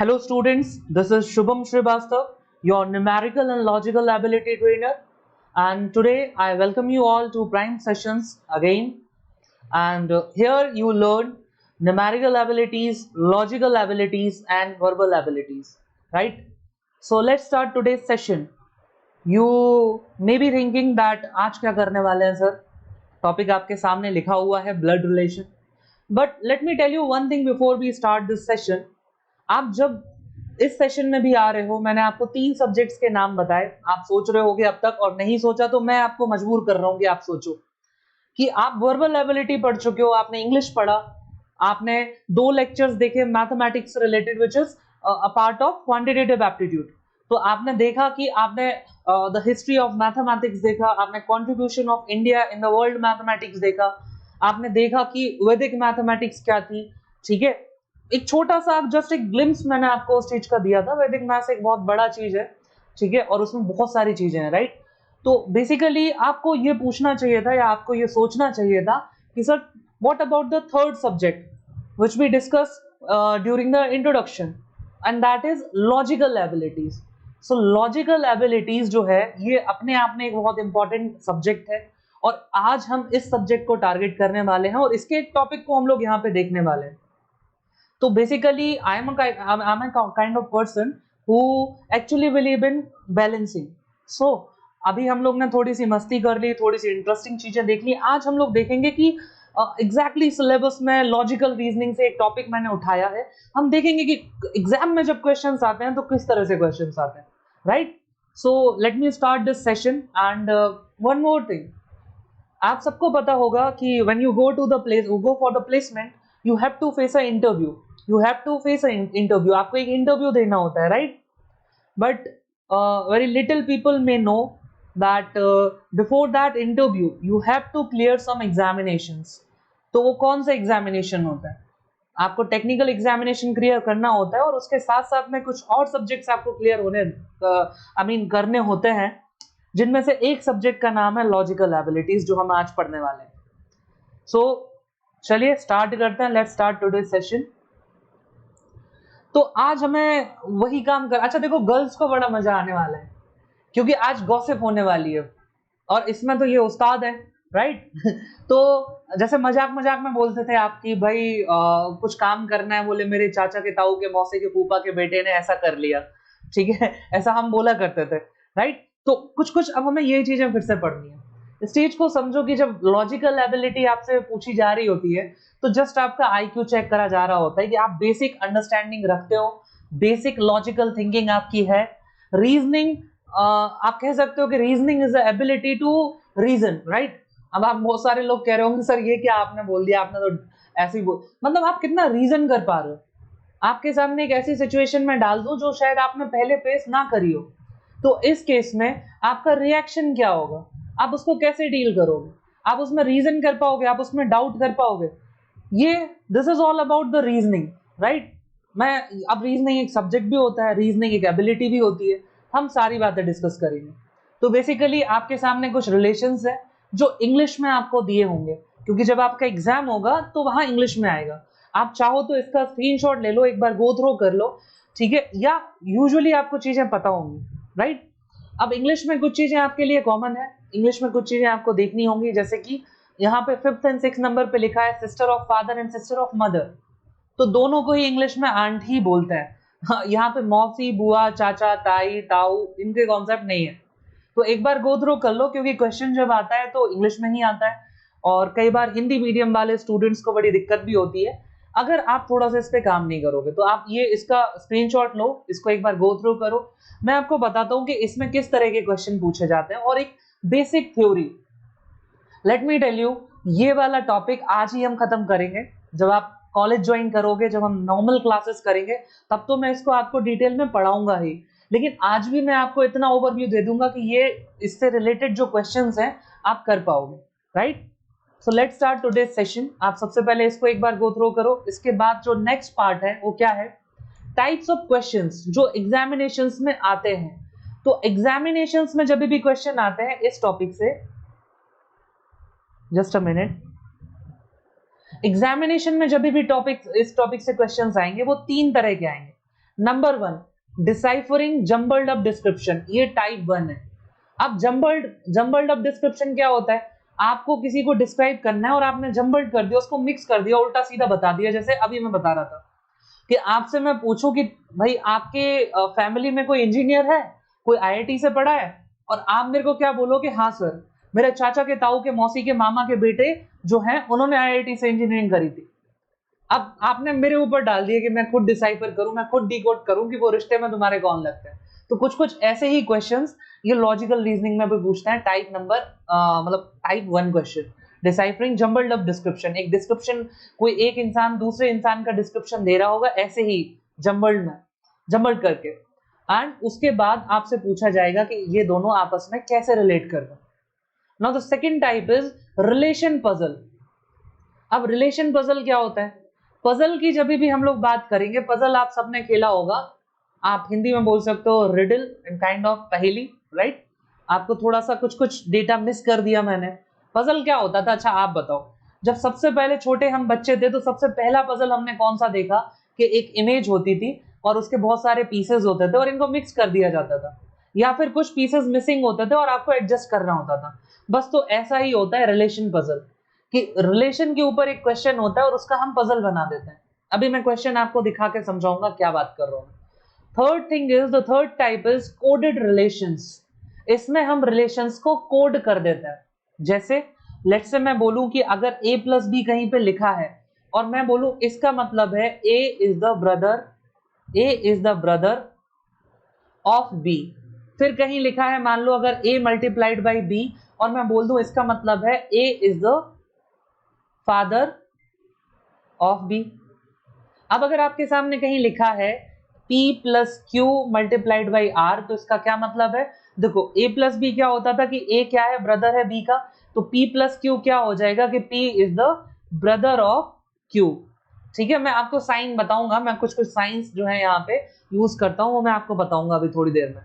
Hello students, this is Shubham Srivastav, your numerical and logical ability trainer, and today I welcome you all to Prime Sessions again. And here you learn numerical abilities, logical abilities and verbal abilities, right? So let's start today's session. You may be thinking that आज क्या करने वाले हैं sir? Topic आपके सामने लिखा हुआ है blood relation, but let me tell you one thing before we start this session. आप जब इस सेशन में भी आ रहे हो, मैंने आपको 3 सब्जेक्ट्स के नाम बताए. आप सोच रहे होगे अब तक, और नहीं सोचा तो मैं आपको मजबूर कर रहा हूँ कि आप सोचो कि आप वर्बल एबिलिटी पढ़ चुके हो, आपने इंग्लिश पढ़ा, आपने 2 लेक्चर्स देखे mathematics related which is a part of quantitative aptitude. तो आपने देखा कि आपने द हिस्ट्री ऑफ मैथमेटिक्स देखा, आपने contribution of India in the world mathematics देखा, आपने देखा कि वैदिक मैथमेटिक्स क्या थी. ठीक है, एक छोटा सा जस्ट एक ग्लिम्स मैंने आपको उस चीज का दिया था. वैदिक मैथ्स एक बहुत बड़ा चीज है, ठीक है, और उसमें बहुत सारी चीजें हैं, राइट. तो बेसिकली आपको ये पूछना चाहिए था या आपको ये सोचना चाहिए था कि sir what about the third subject which we discuss during the introduction, and that is logical abilities. So logical abilities जो है ये अपने आप में एक बहुत इंपॉर्टेंट सब्जेक्ट है, और आज हम इस सब्जेक्ट को टारगेट करने वाले हैं और इसके एक टॉपिक को हम लोग यहाँ पे देखने वाले हैं. तो basically I am a kind of person who actually believe in balancing. So अभी हम लोग ने थोड़ी सी मस्ती कर ली, थोड़ी सी इंटरेस्टिंग चीजें देख ली. आज हम लोग देखेंगे कि एग्जैक्टली सिलेबस में लॉजिकल रीजनिंग से एक टॉपिक मैंने उठाया है. हम देखेंगे कि एग्जाम में जब क्वेश्चंस आते हैं तो किस तरह से क्वेश्चंस आते हैं, right. So let me start this session. And one more thing, आप सबको पता होगा कि when you go to the place, go for the placement, you have to face a interview. You have to face a interview. आपको एक interview देना होता है, right. But very little people may know that before that interview you have to clear some examinations. तो वो कौन सा examination होता है? आपको टेक्निकल एग्जामिनेशन क्लियर करना होता है, और उसके साथ साथ में कुछ और सब्जेक्ट्स आपको क्लियर होने करने होते हैं, जिनमें से एक सब्जेक्ट का नाम है लॉजिकल एबिलिटीज, जो हम आज पढ़ने वाले हैं. सो चलिए स्टार्ट करते हैं. Let's start today session. तो आज हमें वही काम कर, अच्छा देखो, गर्ल्स को बड़ा मजा आने वाला है क्योंकि आज गॉसिप होने वाली है, और इसमें तो ये उस्ताद है, राइट. तो जैसे मजाक मजाक में बोलते थे आपकी भाई कुछ काम करना है, बोले मेरे चाचा के ताऊ के मौसे के फूफा के बेटे ने ऐसा कर लिया, ठीक है, ऐसा हम बोला करते थे, राइट. तो कुछ कुछ अब हमें ये चीजें फिर से पढ़नी है. इस चीज को समझो कि जब लॉजिकल एबिलिटी आपसे पूछी जा रही होती है तो जस्ट आपका आईक्यू चेक करा जा रहा होता है कि आप बेसिक अंडरस्टैंडिंग रखते हो, बेसिक लॉजिकल थिंकिंग आपकी है. रीजनिंग, आप कह सकते हो कि reasoning is the ability to reason, right. अब आप बहुत सारे लोग कह रहे होंगे सर ये क्या आपने बोल दिया, आपने तो ऐसे ही बोल, मतलब आप कितना रीजन कर पा रहे हो. आपके सामने एक ऐसी सिचुएशन में डाल दो जो शायद आपने पहले फेस ना करी हो, तो इस केस में आपका रिएक्शन क्या होगा, आप उसको कैसे डील करोगे, आप उसमें रीजन कर पाओगे, आप उसमें डाउट कर पाओगे. ये this is all about the reasoning, right. मैं अब रीजनिंग एक सब्जेक्ट भी होता है, रीजनिंग एक एबिलिटी भी होती है, हम सारी बातें डिस्कस करेंगे. तो बेसिकली आपके सामने कुछ रिलेशंस है जो इंग्लिश में आपको दिए होंगे, क्योंकि जब आपका एग्जाम होगा तो वहां इंग्लिश में आएगा. आप चाहो तो इसका स्क्रीनशॉट ले लो, एक बार गो थ्रो कर लो, ठीक है, या यूजुअली आपको चीजें पता होंगी, राइट. अब इंग्लिश में कुछ चीजें आपके लिए कॉमन है, इंग्लिश में कुछ चीजें आपको देखनी होंगी, जैसे कि यहाँ पे 5th एंड 6th नंबर पे लिखा है sister of father and sister of mother. तो दोनों को ही इंग्लिश में आंट ही बोलते हैं. हाँ, यहाँ पे मौसी, बुआ, चाचा, ताई, ताऊ, इनके कॉन्सेप्ट नहीं है. तो एक बार गो थ्रो कर लो, क्योंकि क्वेश्चन जब आता है तो इंग्लिश में ही आता है, और कई बार हिंदी मीडियम वाले स्टूडेंट्स को बड़ी दिक्कत भी होती है अगर आप थोड़ा सा इस पे काम नहीं करोगे. तो आप ये इसका स्क्रीनशॉट लो, इसको एक बार गो थ्रू करो. मैं आपको बताता हूँ कि इसमें किस तरह के क्वेश्चन पूछे जाते हैं, और एक basic theory. Let me tell you, ये वाला टॉपिक आज ही हम खत्म करेंगे. जब आप कॉलेज ज्वाइन करोगे, जब हम नॉर्मल क्लासेस करेंगे, तब तो मैं इसको आपको डिटेल में पढ़ाऊंगा ही, लेकिन आज भी मैं आपको इतना ओवरव्यू दे दूंगा कि ये इससे रिलेटेड जो क्वेश्चंस हैं आप कर पाओगे, right. So let's start today's session. आप सबसे पहले इसको एक बार गो थ्रो करो. इसके बाद जो नेक्स्ट पार्ट है वो क्या है, टाइप्स ऑफ क्वेश्चंस जो एग्जामिनेशंस में आते हैं. तो एग्जामिनेशंस में जब भी क्वेश्चन आते हैं इस टॉपिक से, जस्ट अ मिनट, एग्जामिनेशन में जब भी टॉपिक, इस टॉपिक से क्वेश्चंस आएंगे वो 3 तरह के आएंगे. Number 1, deciphering jumbled up description, ये टाइप 1 है। अब जम्बल्ड अप डिस्क्रिप्शन क्या होता है? आपको किसी को डिस्क्राइब करना है और आपने जम्बल्ड कर दिया, उसको मिक्स कर दिया, उल्टा सीधा बता दिया। जैसे अभी मैं बता रहा था कि आपसे मैं पूछूं कि भाई आपके फैमिली में कोई इंजीनियर है, कोई आईआईटी से पढ़ा है, और आप मेरे को क्या बोलोगे, हाँ सर, मेरे चाचा के ताऊ के मौसी के मामा के बेटे जो हैं उन्होंने आईआईटी से इंजीनियरिंग करी थी। अब आपने मेरे ऊपर डाल दिया कि मैं खुद डिसाइफर करूं, मैं खुद डिकोड करूं कि वो रिश्ते में तुम्हारे कौन लगते हैं। तो कुछ कुछ ऐसे ही क्वेश्चंस ये लॉजिकल रीजनिंग में भी पूछते हैं, टाइप नंबर मतलब type 1 question, deciphering jumbled up description. एक डिस्क्रिप्शन, कोई एक इंसान दूसरे इंसान का डिस्क्रिप्शन दे रहा होगा ऐसे ही जम्बल्ड करके, एंड उसके बाद आपसे पूछा जाएगा कि ये दोनों आपस में कैसे रिलेट कर रहे हैं। Now the second type is relation puzzle. अब रिलेशन पजल क्या होता है? पजल की जब भी हम लोग बात करेंगे, पजल आप सबने खेला होगा, आप हिंदी में बोल सकते हो रिडल एंड काइंड ऑफ पहेली, राइट? आपको थोड़ा सा कुछ कुछ डेटा मिस कर दिया मैंने। पजल क्या होता था? अच्छा आप बताओ, जब सबसे पहले छोटे हम बच्चे थे तो सबसे पहला पजल हमने कौन सा देखा कि एक इमेज होती थी और उसके बहुत सारे पीसेस होते थे और इनको मिक्स कर दिया जाता था, या फिर कुछ पीसेस मिसिंग होते थे और आपको एडजस्ट करना होता था। बस तो ऐसा ही होता है रिलेशन पजल, कि रिलेशन के ऊपर एक क्वेश्चन होता है और उसका हम पजल बना देते हैं। अभी मैं क्वेश्चन आपको दिखा के समझाऊंगा क्या बात कर रहा हूं। Third thing is, the third type is coded relations. इसमें हम रिलेशंस को कोड कर देते हैं। जैसे लेट्स से मैं बोलूं कि अगर a प्लस बी कहीं पे लिखा है और मैं बोलूं इसका मतलब है a is the brother of b, फिर कहीं लिखा है मान लो अगर a मल्टीप्लाइड बाई b और मैं बोल दूं इसका मतलब है a is the father of b। अब अगर आपके सामने कहीं लिखा है p plus Q multiplied by r, तो इसका क्या मतलब है? देखो a प्लस बी क्या होता था कि a क्या है, ब्रदर है b का, तो p प्लस क्यू क्या हो जाएगा कि p is the brother of q। ठीक है, मैं आपको साइन बताऊंगा, मैं कुछ कुछ साइंस जो है यहाँ पे यूज करता हूँ, वो मैं आपको बताऊंगा अभी थोड़ी देर में।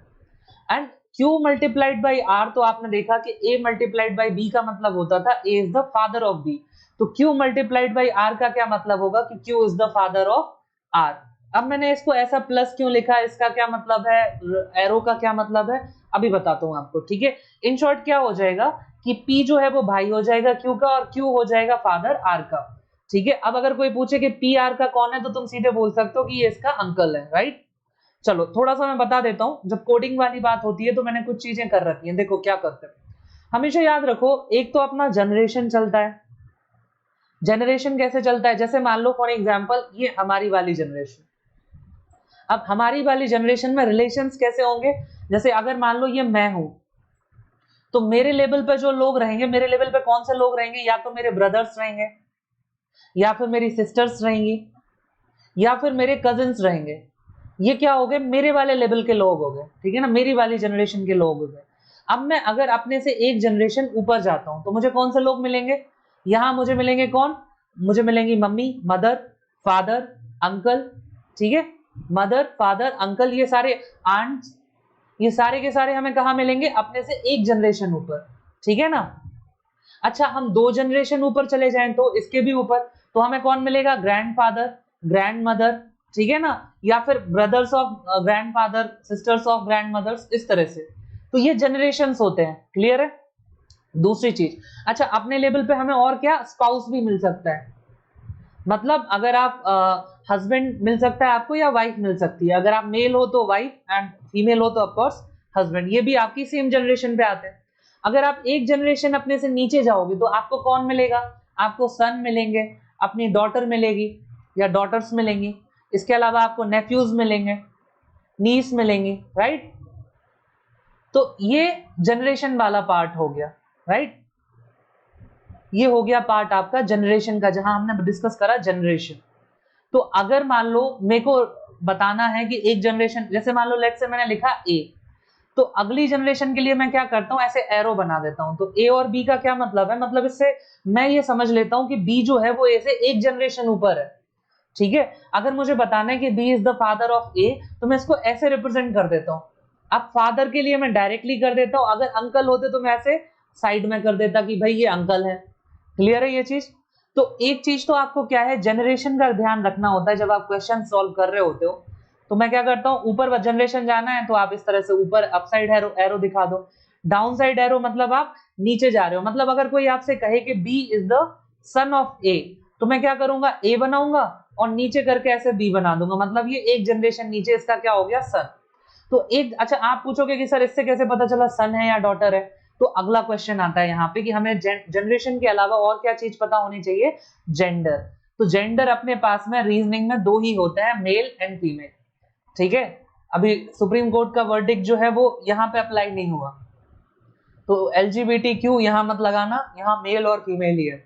And q multiplied by r, तो आपने देखा कि a मल्टीप्लाइड बाई b का मतलब होता था a is the father of b, तो q मल्टीप्लाइड बाई r का क्या मतलब होगा कि q is the father of r। अब मैंने इसको ऐसा प्लस क्यों लिखा, इसका क्या मतलब है, एरो का क्या मतलब है, अभी बताता हूं आपको। ठीक है, इन शॉर्ट क्या हो जाएगा कि p जो है वो भाई हो जाएगा q का और q हो जाएगा फादर r का। ठीक है, अब अगर कोई पूछे कि p r का कौन है तो तुम सीधे बोल सकते हो कि ये इसका अंकल है, राइट? चलो थोड़ा सा मैं बता देता हूं, जब कोडिंग वाली बात होती है तो मैंने कुछ चीजें कर रखी हैं। देखो क्या करते हैं, हमेशा याद रखो, एक तो अपना जनरेशन चलता है। जनरेशन कैसे चलता है? जैसे मान लो फॉर एग्जांपल ये हमारी वाली जनरेशन, अब हमारी वाली जनरेशन में रिलेशंस कैसे होंगे? जैसे अगर मान लो ये मैं हूं, तो मेरे लेवल पे जो लोग रहेंगे, मेरे लेवल पे कौन से लोग रहेंगे, या तो मेरे ब्रदर्स रहेंगे, या फिर मेरी सिस्टर्स रहेंगी, या फिर मेरे कजिन्स रहेंगे। ये क्या हो गए, मेरे वाले लेवल के लोग हो गए, ठीक है ना, मेरी वाली जनरेशन के लोग हो गए। अब मैं अगर अपने से एक जनरेशन ऊपर जाता हूं तो मुझे कौन से लोग मिलेंगे? यहां मुझे मिलेंगे कौन? मुझे मिलेंगी मम्मी, मदर, फादर, अंकल। ठीक है, मदर, फादर, अंकल, ये सारे आंट्स, ये सारे के सारे हमें कहां मिलेंगे? अपने से एक जनरेशन ऊपर। ठीक है ना। अच्छा, हम 2 जनरेशन ऊपर चले जाएं तो इसके भी ऊपर, तो हमें कौन मिलेगा? ग्रैंडफादर, ग्रैंड मदर, ठीक है ना, या फिर brothers of grandfather, sisters of grandmothers, इस तरह से। तो ये जनरेशंस होते हैं, क्लियर है? दूसरी चीज, अच्छा अपने लेवल पे हमें और क्या, स्पाउस भी मिल सकता है। मतलब अगर आप हस्बैंड मिल सकता है आपको, या वाइफ मिल सकती है। अगर आप मेल हो तो वाइफ, एंड फीमेल हो तो ऑफकोर्स हस्बैंड, ये भी आपकी सेम जनरेशन पे आते हैं। अगर आप एक जनरेशन अपने से नीचे जाओगे तो आपको कौन मिलेगा? आपको सन मिलेंगे, अपनी डॉटर मिलेगी या डॉटर्स मिलेंगी, इसके अलावा आपको नेफ्यूज मिलेंगे, नीस मिलेंगी, राइट? तो ये जनरेशन वाला पार्ट हो गया, राइट? ये हो गया पार्ट आपका जनरेशन का, जहां हमने डिस्कस करा जनरेशन। तो अगर मान लो मेरे को बताना है कि एक जनरेशन, जैसे मान लो लेट्स से मैंने लिखा ए, तो अगली जनरेशन के लिए मैं क्या करता हूं, ऐसे एरो बना देता हूं। तो ए और बी का क्या मतलब है? मतलब इससे मैं ये समझ लेता हूं कि बी जो है वो ए से एक जनरेशन ऊपर है। ठीक है, अगर मुझे बताना है कि B is the father of A, तो मैं इसको ऐसे रिप्रेजेंट कर देता हूं। अब फादर के लिए मैं डायरेक्टली कर देता हूं, अगर अंकल होते तो मैं ऐसे साइड में कर देता कि भाई ये अंकल है। क्लियर है ये चीज? तो एक चीज तो आपको क्या है, जनरेशन का ध्यान रखना होता है जब आप क्वेश्चन सॉल्व कर रहे होते हो। तो मैं क्या करता हूँ, ऊपर जनरेशन जाना है तो आप इस तरह से ऊपर अपसाइड एरो एरो दिखा दो, डाउन साइड एरो मतलब आप नीचे जा रहे हो। मतलब अगर कोई आपसे कहे कि B is the son of A, तो मैं क्या करूंगा, ए बनाऊंगा और नीचे करके ऐसे बी बना दूंगा, मतलब ये एक जनरेशन नीचे इसका क्या हो गया, सन। तो एक, अच्छा आप पूछोगे कि सर इससे कैसे पता चला सन है या डॉटर है, तो अगला क्वेश्चन आता है यहाँ पे कि हमें जनरेशन के अलावा और क्या चीज पता होनी चाहिए, जेंडर। तो जेंडर अपने पास में रीजनिंग में दो ही होता है, मेल एंड फीमेल, ठीक है। अभी सुप्रीम कोर्ट का वर्डिक्ट जो है वो यहाँ पे अप्लाई नहीं हुआ, तो LGBTQ यहाँ मत लगाना, यहाँ मेल और फीमेल ही है।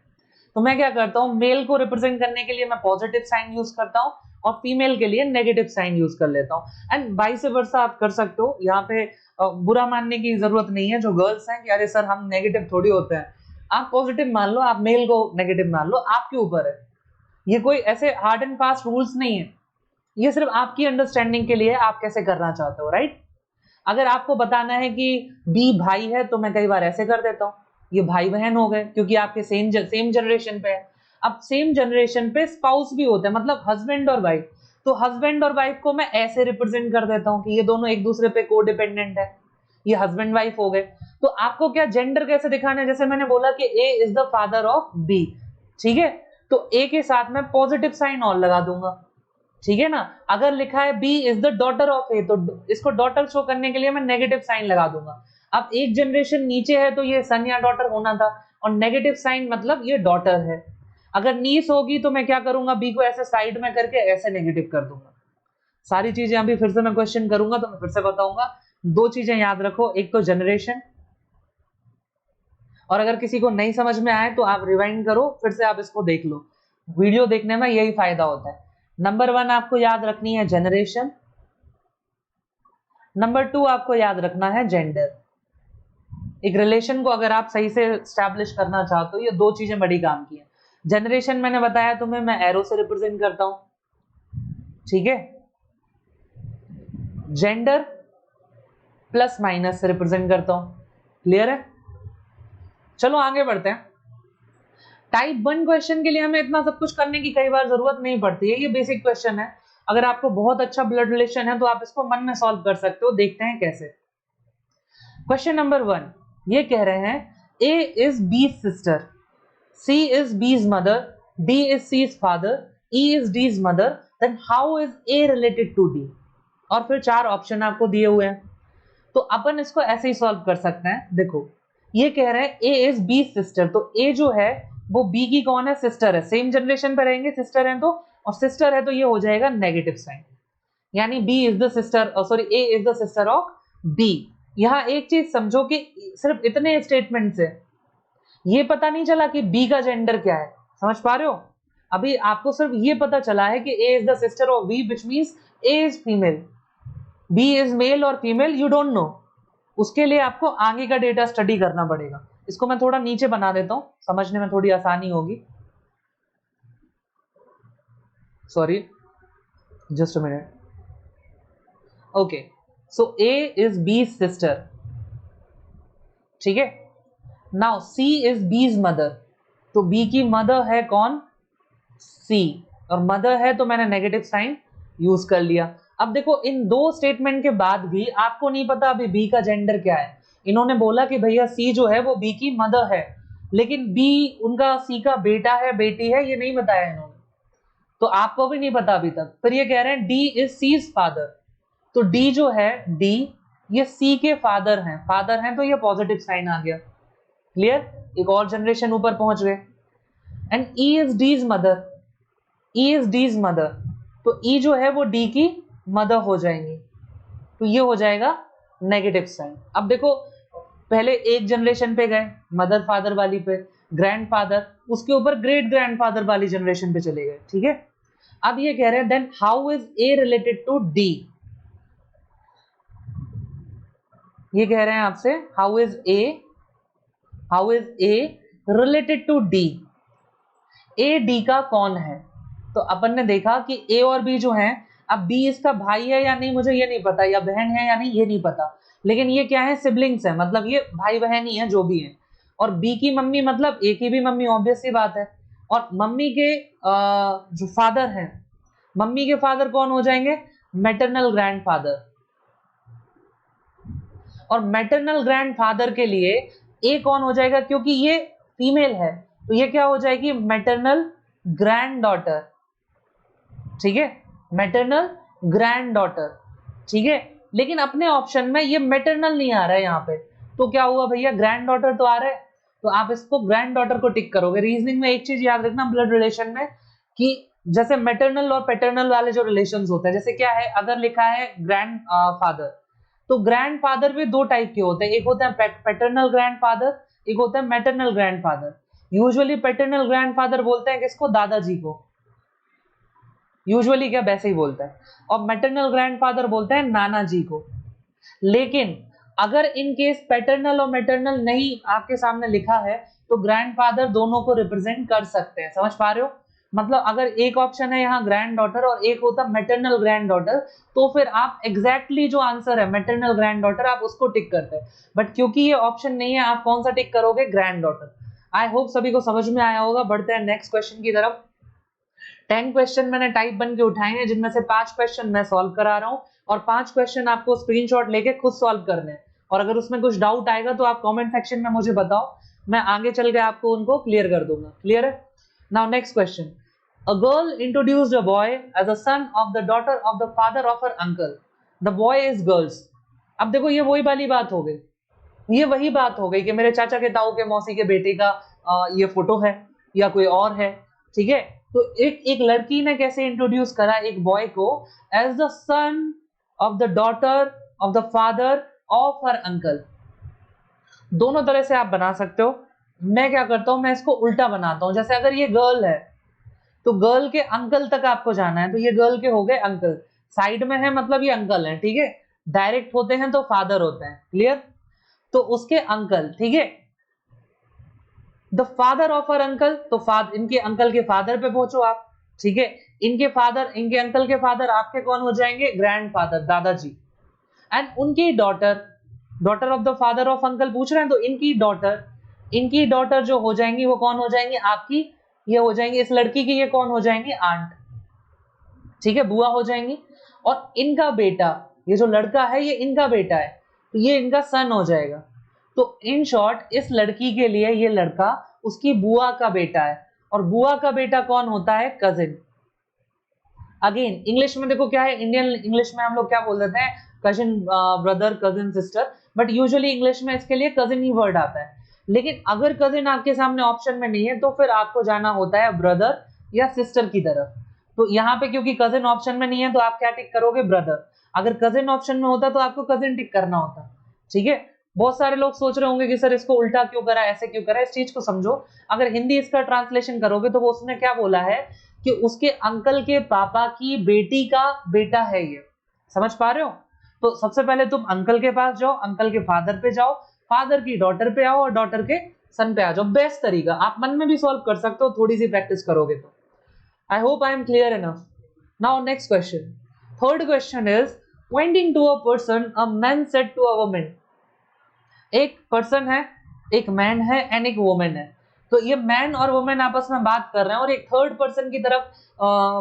तो मैं क्या करता हूँ, मेल को रिप्रेजेंट करने के लिए मैं पॉजिटिव साइन यूज करता हूँ और फीमेल के लिए नेगेटिव साइन यूज कर लेता हूँ। एंड वाइस वर्सा आप कर सकते हो, यहाँ पे बुरा मानने की जरूरत नहीं है जो गर्ल्स हैं कि अरे सर हम नेगेटिव थोड़ी होते हैं। आप पॉजिटिव मान लो, आप मेल को नेगेटिव मान लो, आपके ऊपर है। ये कोई ऐसे हार्ड एंड फास्ट रूल्स नहीं है, ये सिर्फ आपकी अंडरस्टैंडिंग के लिए आप कैसे करना चाहते हो, राइट। अगर आपको बताना है कि बी भाई है तो मैं कई बार ऐसे कर देता हूँ, ये भाई बहन हो गए क्योंकि आपके सेम जनरेशन पे है। अब सेम जनरेशन पे स्पाउस भी होते हैं, मतलब हस्बैंड और वाइफ, तो हस्बैंड और वाइफ को मैं ऐसे रिप्रेजेंट कर देता हूँ कि ये दोनों एक दूसरे पे को डिपेंडेंट है, ये हस्बैंड वाइफ हो गए। तो आपको क्या जेंडर कैसे दिखाना है, जैसे मैंने बोला कि A is the father of B, ठीक है, तो ए के साथ मैं पॉजिटिव साइन और लगा दूंगा, ठीक है ना। अगर लिखा है B is the daughter of A, तो इसको डॉटर शो करने के लिए मैं नेगेटिव साइन लगा दूंगा। अब एक जनरेशन नीचे है तो ये सन या डॉटर होना था, और नेगेटिव साइन मतलब ये डॉटर है। अगर नीस होगी तो मैं क्या करूंगा, बी को ऐसे साइड में करके ऐसे नेगेटिव कर दूंगा। सारी चीजें अभी फिर से मैं क्वेश्चन करूंगा तो मैं फिर से बताऊंगा। दो चीजें याद रखो, एक तो जनरेशन, और अगर किसी को नहीं समझ में आए तो आप रिवाइंड करो, फिर से आप इसको देख लो, वीडियो देखने में यही फायदा होता है। नंबर 1 आपको याद रखनी है जनरेशन, नंबर 2 आपको याद रखना है जेंडर। एक रिलेशन को अगर आप सही से स्टैब्लिश करना चाहते हो, ये दो चीजें बड़ी काम की है। जनरेशन मैंने बताया तुम्हें, मैं एरो से रिप्रेजेंट करता हूं, ठीक है। जेंडर प्लस माइनस से रिप्रेजेंट करता हूं, क्लियर है। चलो आगे बढ़ते हैं। टाइप 1 क्वेश्चन के लिए हमें इतना सब कुछ करने की कई बार जरूरत नहीं पड़ती है, ये बेसिक क्वेश्चन है। अगर आपको बहुत अच्छा ब्लड रिलेशन है तो आप इसको मन में सॉल्व कर सकते हो, देखते हैं कैसे। क्वेश्चन नंबर 1 ये कह रहे हैं A is B sister, C is B's mother, D is C's father, E is D's mother, then how is A related to D. और फिर 4 ऑप्शन आपको दिए हुए हैं, तो अपन इसको ऐसे ही सॉल्व कर सकते हैं। देखो ये कह रहे हैं ए इज बी सिस्टर, तो ए जो है वो बी की कौन है, सिस्टर है, सेम जनरेशन पे रहेंगे, सिस्टर है तो, और सिस्टर है तो ये हो जाएगा नेगेटिव साइन, यानी B is the sister, sorry A is the sister of B. यहां एक चीज समझो कि सिर्फ इतने स्टेटमेंट से ये पता नहीं चला कि बी का जेंडर क्या है, समझ पा रहे हो। अभी आपको सिर्फ ये पता चला है कि A is the sister of B, which means A is female, B is male और फीमेल यू डोंट नो। उसके लिए आपको आगे का डेटा स्टडी करना पड़ेगा। इसको मैं थोड़ा नीचे बना देता हूं, समझने में थोड़ी आसानी होगी। Sorry, just a minute. Okay, so A is B sister, ठीक है। Now C is B's mother, तो बी की मदर है कौन, सी, और मदर है तो मैंने नेगेटिव साइन यूज कर लिया। अब देखो इन दो स्टेटमेंट के बाद भी आपको नहीं पता अभी बी का जेंडर क्या है। इन्होंने बोला कि भैया सी जो है वो बी की मदर है, लेकिन बी उनका सी का बेटा है बेटी है ये नहीं बताया इन्होंने, तो आपको भी नहीं पता अभी तक। फिर ये कह रहे हैं डी इज सीज फादर, तो डी जो है, डी ये सी के फादर हैं तो ये पॉजिटिव साइन आ गया, क्लियर, एक और जनरेशन ऊपर पहुंच गए। And E is D's mother, E is D's mother, तो ई जो है वो डी की मदर हो जाएंगी, तो ये हो जाएगा नेगेटिव साइन। अब देखो पहले एक जनरेशन पे गए मदर फादर वाली पे, ग्रैंडफादर, उसके ऊपर ग्रेट ग्रैंडफादर वाली जनरेशन पे चले गए, ठीक है। अब ये कह रहे हैं then how is A related to D, ये कह रहे हैं आपसे how is A related to D, A D का कौन है। तो अपन ने देखा कि ए और बी जो हैं, अब बी इसका भाई है या नहीं मुझे ये नहीं पता, या बहन है या नहीं ये नहीं पता, लेकिन ये क्या है, सिबलिंग्स है, मतलब ये भाई बहन ही है जो भी है। और बी की मम्मी मतलब ए की भी मम्मी, ऑब्वियस सी बात है। और मम्मी के जो फादर हैं, मम्मी के फादर कौन हो जाएंगे, मैटरनल ग्रैंडफादर। और मैटरनल ग्रैंडफादर के लिए ए कौन हो जाएगा, क्योंकि ये फीमेल है तो ये क्या हो जाएगी, मैटरनल ग्रैंडडॉटर। ठीक है, मैटरनल ग्रैंडडॉटर। ठीक है, लेकिन अपने ऑप्शन में ये मैटरनल नहीं आ रहा है यहाँ पे, तो क्या हुआ भैया, ग्रैंडडॉटर तो आ रहा है, तो आप इसको ग्रैंडडॉटर को टिक करोगे। रीजनिंग में एक चीज याद रखना ब्लड रिलेशन में, कि जैसे मैटरनल और पैटर्नल वाले जो रिलेशंस होते हैं, जैसे क्या है, अगर लिखा है ग्रैंड फादर, तो ग्रैंडफादर भी दो टाइप के होते हैं, एक होता है पैटर्नल ग्रैंडफादर, एक होता है maternal grandfather. Usually paternal grandfather बोलते हैं किसको, दादाजी को, यूजुअली क्या वैसे ही बोलता है, और मैटरनल ग्रैंडफादर बोलते हैं नाना जी को। लेकिन अगर इन केस पैटर्नल और मैटरनल नहीं आपके सामने लिखा है तो ग्रैंडफादर दोनों को रिप्रेजेंट कर सकते हैं। समझ पा रहे हो, मतलब अगर एक ऑप्शन है यहाँ ग्रैंड डॉटर और एक होता मैटरनल ग्रैंड डॉटर, तो फिर आप एग्जैक्टली जो आंसर है मैटरनल ग्रैंड डॉटर आप उसको टिक करते हैं, बट क्योंकि ये ऑप्शन नहीं है आप कौन सा टिक करोगे, ग्रैंड डॉटर। आई होप सभी को समझ में आया होगा। बढ़ते हैं नेक्स्ट क्वेश्चन की तरफ। 10 क्वेश्चन मैंने टाइप बन के उठाए हैं, जिनमें से 5 क्वेश्चन मैं सॉल्व करा रहा हूँ और 5 क्वेश्चन आपको स्क्रीनशॉट लेके खुद सॉल्व करने हैं, और अगर उसमें कुछ डाउट आएगा तो आप कमेंट सेक्शन में मुझे बताओ, मैं आगे चल के आपको उनको क्लियर कर दूंगा। क्लियर है? Now next question. A girl introduced a boy as a son of the daughter of the father of her uncle, the boy is girl's. अब देखो ये वही वाली बात हो गई, ये वही बात हो गई कि मेरे चाचा के ताऊ के मौसी के बेटे का ये फोटो है या कोई और है। ठीक है, तो एक लड़की ने कैसे इंट्रोड्यूस करा एक बॉय को as the son of the daughter of the father of her uncle. दोनों तरह से आप बना सकते हो। मैं क्या करता हूं, मैं इसको उल्टा बनाता हूं। जैसे अगर ये गर्ल है तो गर्ल के अंकल तक आपको जाना है, तो ये गर्ल के हो गए अंकल, साइड में है मतलब ये अंकल है। ठीक है, डायरेक्ट होते हैं तो फादर होते हैं। क्लियर? तो उसके अंकल। ठीक है, the father of her uncle, तो इनके अंकल के फादर पे पहुंचो आप। ठीक है, इनके फादर, इनके अंकल के फादर आपके कौन हो जाएंगे, ग्रैंडफादर, दादाजी। एंड उनकी daughter, daughter of the father of uncle पूछ रहे हैं, तो इनकी डॉटर जो हो जाएंगी वो कौन हो जाएंगी, आपकी ये हो जाएंगी, इस लड़की की ये कौन हो जाएंगी, आंट। ठीक है, बुआ हो जाएंगी। और इनका बेटा, ये जो लड़का है ये इनका बेटा है, तो ये इनका सन हो जाएगा। तो इन शॉर्ट इस लड़की के लिए ये लड़का उसकी बुआ का बेटा है, और बुआ का बेटा कौन होता है, कजिन। अगेन इंग्लिश में देखो क्या है, इंडियन इंग्लिश में हम लोग क्या बोल देते हैं, cousin brother, cousin sister, but usually English में इसके लिए कजिन ही वर्ड आता है। लेकिन अगर कजिन आपके सामने ऑप्शन में नहीं है तो फिर आपको जाना होता है ब्रदर या सिस्टर की तरफ। तो यहाँ पे क्योंकि कजिन ऑप्शन में नहीं है तो आप क्या टिक करोगे, ब्रदर। अगर कजिन ऑप्शन में होता तो आपको कजिन टिक करना होता। ठीक है, बहुत सारे लोग सोच रहे होंगे कि सर इसको उल्टा क्यों करा, ऐसे क्यों करा। इस चीज को समझो, अगर हिंदी इसका ट्रांसलेशन करोगे तो वो उसने क्या बोला है कि उसके अंकल के पापा की बेटी का बेटा है ये। समझ पा रहे हो? तो सबसे पहले तुम अंकल के पास जाओ, अंकल के फादर पे जाओ, फादर की डॉटर पे आओ और डॉटर के सन पे आ जाओ। बेस्ट तरीका, आप मन में भी सॉल्व कर सकते हो थोड़ी सी प्रैक्टिस करोगे तो। I hope I am clear enough. Now next question. Third question is pointing to a person, a man said to a woman। एक पर्सन है, एक मैन है एंड एक वुमेन है। तो ये मैन और वुमेन आपस में बात कर रहे हैं और एक थर्ड पर्सन की तरफ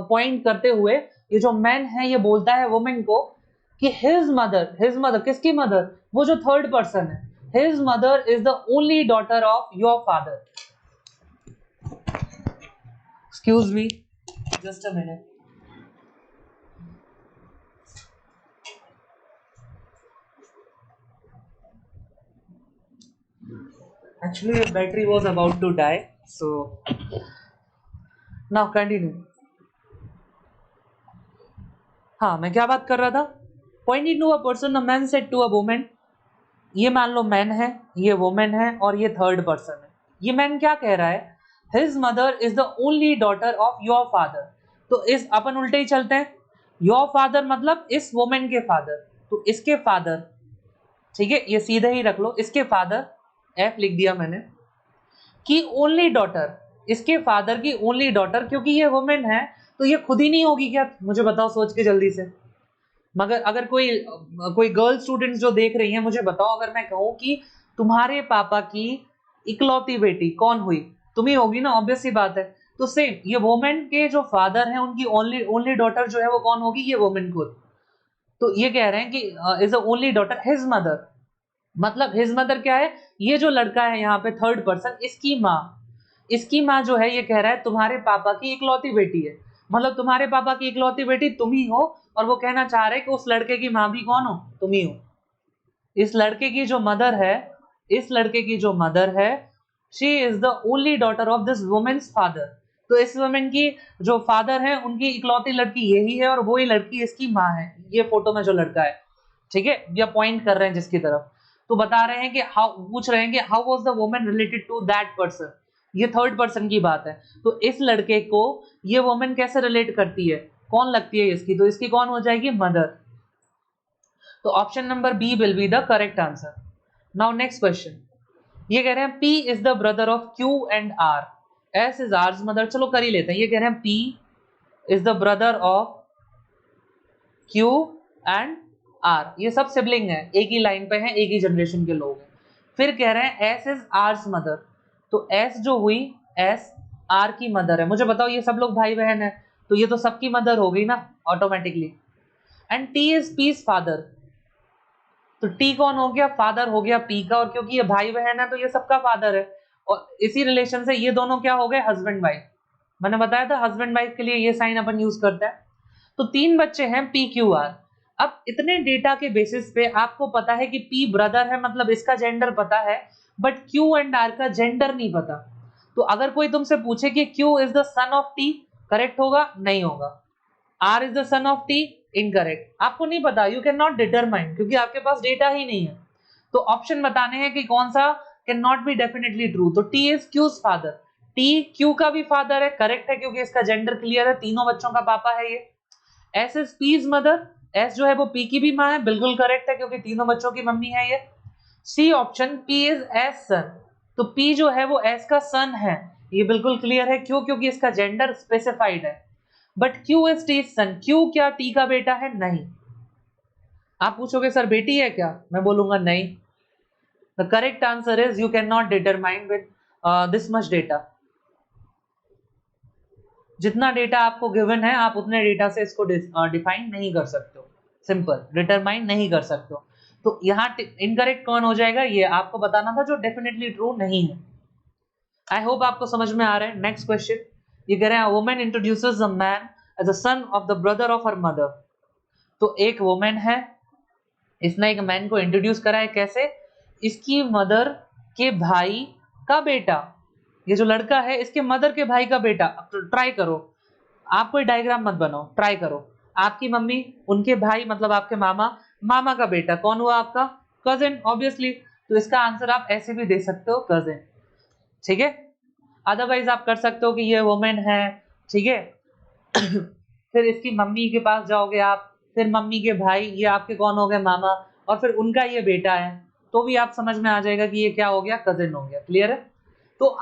पॉइंट करते हुए ये जो मैन है ये बोलता है वुमेन को कि हिज मदर, किसकी मदर, वो जो थर्ड पर्सन है, his mother is the only daughter of your father. Excuse me, just a minute. Actually, the battery was about to die, so now continue. हाँ, मैं क्या बात कर रहा था, pointing to a person, a man said to a woman। ये मान लो man है, ये वुमेन है और ये थर्ड पर्सन है। ये मैन क्या कह रहा है, his mother is the only daughter of your father. तो इस अपन उल्टे ही चलते हैं, योर फादर मतलब इस वुमेन के फादर, तो इसके फादर। ठीक है, ये सीधे ही रख लो, इसके फादर, एफ लिख दिया मैंने, की ओनली डॉटर, इसके फादर की ओनली डॉटर। क्योंकि ये वुमेन है तो ये खुद ही नहीं होगी क्या, मुझे बताओ सोच के जल्दी से। मगर अगर कोई गर्ल स्टूडेंट्स जो देख रही हैं मुझे बताओ, अगर मैं कहूँ कि तुम्हारे पापा की इकलौती बेटी कौन हुई, तुम ही होगी ना, ऑब्वियस सी बात है। तो सेम ये वुमेन के जो फादर हैं उनकी ओनली डॉटर जो है वो कौन होगी, ये वुमेन खुद। तो ये कह रहे हैं कि is the only daughter his mother, मतलब हिज मदर क्या है, ये जो लड़का है यहाँ पे थर्ड पर्सन, इसकी माँ जो है ये कह रहा है तुम्हारे पापा की इकलौती बेटी है, मतलब तुम्हारे पापा की इकलौती बेटी तुम ही हो, और वो कहना चाह रहे कि उस लड़के की माँ भी कौन हो, तुम ही हो। इस लड़के की जो मदर है, इस लड़के की जो मदर है, she is the only daughter of this women's father, तो इस वुमेन की जो फादर है उनकी इकलौती लड़की यही है, और वही लड़की इसकी माँ है, ये फोटो में जो लड़का है, ठीक है, ये पॉइंट कर रहे हैं जिसकी तरफ। तो बता रहे हैं कि हाउ, पूछ रहे हैं कि how was the woman related to that person, ये थर्ड पर्सन की बात है, तो इस लड़के को ये वुमन कैसे रिलेट करती है, कौन लगती है इसकी, तो इसकी कौन हो जाएगी, मदर। तो option number B will be the correct answer. Now next question, ये कह रहे हैं P is the brother of Q and R, S is R's mother, चलो कर ही लेते हैं। ये कह रहे हैं P is the brother of Q and R, ये सब सिबलिंग है, एक ही लाइन पे हैं, एक ही जनरेशन के लोग हैं। फिर कह रहे हैं S इज R's मदर, तो S जो हुई, S R की मदर है। मुझे बताओ ये सब लोग भाई बहन है, तो ये तो सबकी मदर हो गई ना automatically. And T is P's father, तो टी कौन हो गया, फादर हो गया पी का, और क्योंकि ये भाई बहन है तो ये सबका फादर है, और इसी रिलेशन से ये दोनों क्या हो गए, हस्बैंड वाइफ। मैंने बताया था हस्बैंड वाइफ के लिए ये साइन अपन यूज करते हैं। तो 3 बच्चे हैं पी क्यू आर। अब इतने डेटा के बेसिस पे आपको पता है कि पी ब्रदर है, मतलब इसका जेंडर पता है, बट क्यू एंड आर का जेंडर नहीं पता। तो अगर कोई तुमसे पूछे कि Q is the son of T, correct होगा, नहीं होगा। R is the son of T, incorrect, आपको नहीं पता, यू कैन नॉट डिटरमाइन, क्योंकि आपके पास डेटा ही नहीं है। तो ऑप्शन बताने हैं कि कौन सा can not be definitely true, तो T is Q's father, T Q का भी फादर है, करेक्ट है, क्योंकि इसका जेंडर क्लियर है, तीनों बच्चों का पापा है ये। S is P's mother, S जो है वो पी की भी माँ है, बिल्कुल करेक्ट है, क्योंकि तीनों बच्चों की मम्मी है ये। C option, P is S son, तो पी जो है वो एस का सन है, ये बिल्कुल क्लियर है, क्यों, क्योंकि इसका जेंडर स्पेसिफाइड है। But Q is T son, Q क्या टी का बेटा है, नहीं। आप पूछोगे सर बेटी है क्या, मैं बोलूंगा नहीं। The correct answer is you can not determine with this much data. जितना डेटा आपको गिवन है आप उतने डेटा से इसको डिफाइन नहीं कर सकते हो, सिंपल, डिटरमाइन नहीं कर सकते हो। तो यहाँ इनकरेक्ट कौन हो जाएगा, ये आपको बताना था, जो डेफिनेटली ट्रू नहीं है। आई होप आपको समझ में आ रहा है। नेक्स्ट क्वेश्चन, ये कह रहे हैं women introduces a man as a son of the brother of her mother. तो एक वुमेन है, इसने एक मैन को इंट्रोड्यूस करा है, कैसे, इसकी मदर के भाई का बेटा, ये जो लड़का है इसके मदर के भाई का बेटा। अब तो ट्राई करो, आप कोई डायग्राम मत बनाओ, ट्राई करो, आपकी मम्मी, उनके भाई, मतलब आपके मामा, मामा का बेटा कौन हुआ, आपका कजिन, ऑब्वियसली। तो इसका आंसर आप ऐसे भी दे सकते हो, कजिन, ठीक है। अदरवाइज आप कर सकते हो कि ये वुमेन है, ठीक है फिर इसकी मम्मी के पास जाओगे आप, फिर मम्मी के भाई, ये आपके कौन हो गए, मामा, और फिर उनका ये बेटा है, तो भी आप समझ में आ जाएगा कि ये क्या हो गया, कजिन हो गया। क्लियर है। तो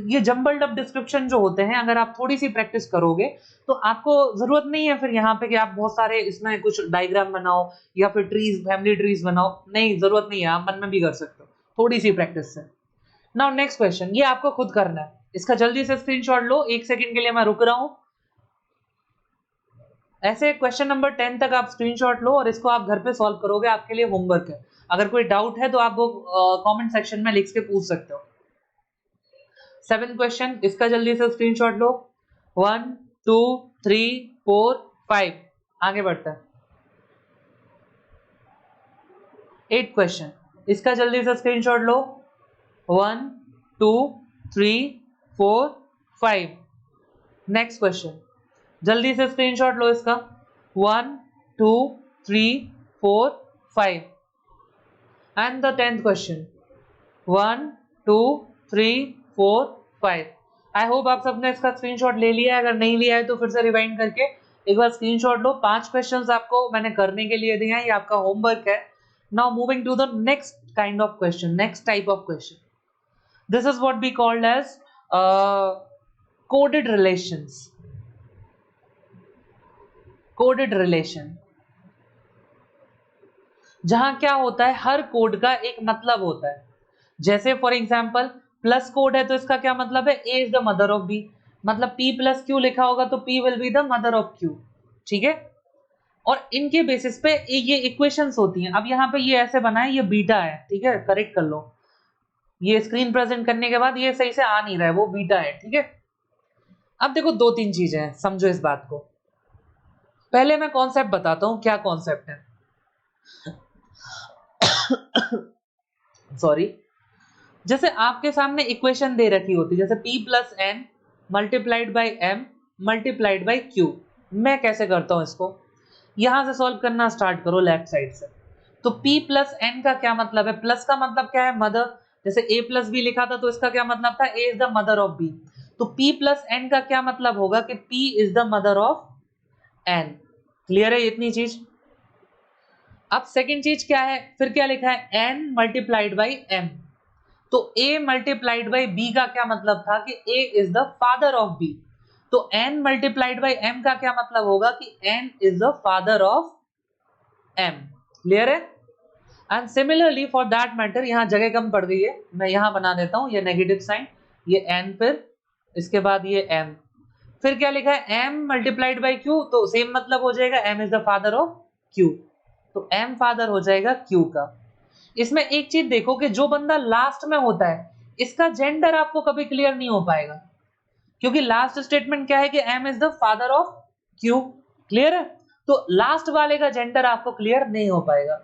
ये जंबल्ड अप डिस्क्रिप्शन जो होते हैं, अगर आप थोड़ी सी प्रैक्टिस करोगे तो आपको जरूरत नहीं है फिर यहाँ पे कि आप बहुत सारे इसमें कुछ डायग्राम बनाओ या फिर ट्रीज, फैमिली ट्रीज बनाओ, नहीं, जरूरत नहीं है, आप मन में भी कर सकते हो थोड़ी सी प्रैक्टिस से। नाउ नेक्स्ट क्वेश्चन, ये आपको खुद करना है, इसका जल्दी से स्क्रीनशॉट लो, 1 सेकंड के लिए मैं रुक रहा हूं। ऐसे क्वेश्चन नंबर 10 तक आप स्क्रीनशॉट लो और इसको आप घर पे सॉल्व करोगे, आपके लिए होमवर्क है। अगर कोई डाउट है तो आप वो कमेंट सेक्शन में लिख के पूछ सकते हो। 7th क्वेश्चन, इसका जल्दी से स्क्रीनशॉट लो। 1 2 3 4 5, आगे बढ़ता है। 8th क्वेश्चन, इसका जल्दी से स्क्रीनशॉट लो। 1 2 3 4 5। नेक्स्ट क्वेश्चन, जल्दी से स्क्रीनशॉट लो इसका। 1 2 3 4 5। And the 10th question, 1 2 3 4 5। I hope आप सबने इसका स्क्रीनशॉट ले लिया है, अगर नहीं लिया है तो फिर से रिवाइंड करके एक बार स्क्रीनशॉट लो। 5 क्वेश्चंस आपको मैंने करने के लिए दिए हैं, ये आपका होमवर्क है। Now moving to the next kind of question, next type of question, this is what we called as coded relations. Coded relation, जहां क्या होता है, हर कोड का एक मतलब होता है। जैसे फॉर एग्जांपल प्लस कोड है तो इसका क्या मतलब है, A is the mother of B, मतलब p प्लस क्यू लिखा होगा तो p will be the mother of q, ठीक है। और इनके बेसिस पे ये इक्वेशंस होती हैं। अब यहाँ पे ये ऐसे बना है, ये बीटा है, ठीक है, करेक्ट कर लो, ये स्क्रीन प्रेजेंट करने के बाद ये सही से आ नहीं रहा है, वो बीटा है, ठीक है। अब देखो दो तीन चीजें हैं, समझो इस बात को। पहले मैं कॉन्सेप्ट बताता हूं, क्या कॉन्सेप्ट है। सॉरी, जैसे आपके सामने इक्वेशन दे रखी होती, जैसे p plus N multiplied by M multiplied by Q. मैं कैसे करता हूं इसको, यहां से सॉल्व करना स्टार्ट करो लेफ्ट साइड से। तो p प्लस एन का क्या मतलब है, प्लस का मतलब क्या है, मदर। जैसे a प्लस बी लिखा था तो इसका क्या मतलब था, a is the mother of b। तो p प्लस एन का क्या मतलब होगा कि p is the mother of n। Clear है इतनी चीज। अब सेकेंड चीज क्या है, फिर क्या लिखा है, n मल्टीप्लाइड बाई m। तो a मल्टीप्लाइड बाई b का क्या मतलब था कि a is the father of b। तो n मल्टीप्लाइड बाई m का क्या मतलब होगा कि n is the father of m। Clear है। And similarly for that matter, यहां जगह कम पड़ गई है, मैं यहां बना देता हूं ये नेगेटिव साइन, ये n, फिर इसके बाद ये m, फिर क्या लिखा है, m मल्टीप्लाइड बाई q। तो सेम मतलब हो जाएगा, m is the father of q। तो m फादर हो जाएगा q का। इसमें एक चीज देखो कि जो बंदा लास्ट में होता है इसका जेंडर आपको कभी क्लियर नहीं हो पाएगा, क्योंकि लास्ट स्टेटमेंट क्या है कि m is the father of q। Clear है। तो लास्ट वाले का जेंडर आपको क्लियर नहीं हो पाएगा।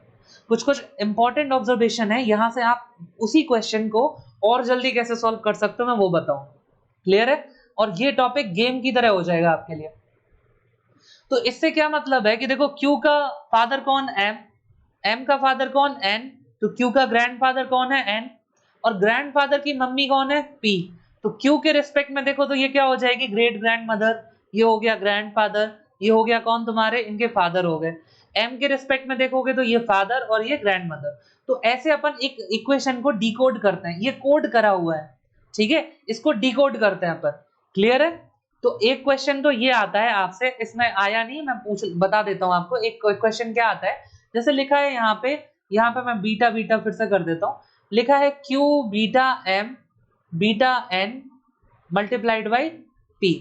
कुछ कुछ इंपॉर्टेंट ऑब्जर्वेशन है, यहां से आप उसी क्वेश्चन को और जल्दी कैसे सॉल्व कर सकते हो मैं वो बताऊं। क्लियर है। और ये टॉपिक गेम की तरह हो जाएगा आपके लिए। तो इससे क्या मतलब है कि देखो Q का फादर कौन, M का फादर कौन, N। तो Q का ग्रैंडफादर कौन है, N। और ग्रैंडफादर की मम्मी कौन है, P। तो Q के रिस्पेक्ट में देखो तो ये क्या हो जाएगी, ग्रेट ग्रैंड मदर, ये हो गया ग्रैंडफादर, ये हो गया कौन, तुम्हारे इनके फादर हो गए। M के रिस्पेक्ट में देखोगे तो ये फादर और ये ग्रैंड मदर। तो ऐसे अपन एक इक्वेशन को डिकोड करते हैं, ये कोड करा हुआ है, ठीक है, इसको डिकोड करते हैं अपन। क्लियर है। तो एक क्वेश्चन तो ये आता है आपसे, इसमें आया नहीं, मैं पूछ बता देता हूं आपको। एक क्वेश्चन क्या आता है, जैसे लिखा है यहाँ पे मैं बीटा बीटा फिर से कर देता हूँ, लिखा है Q beta M beta N multiplied by P।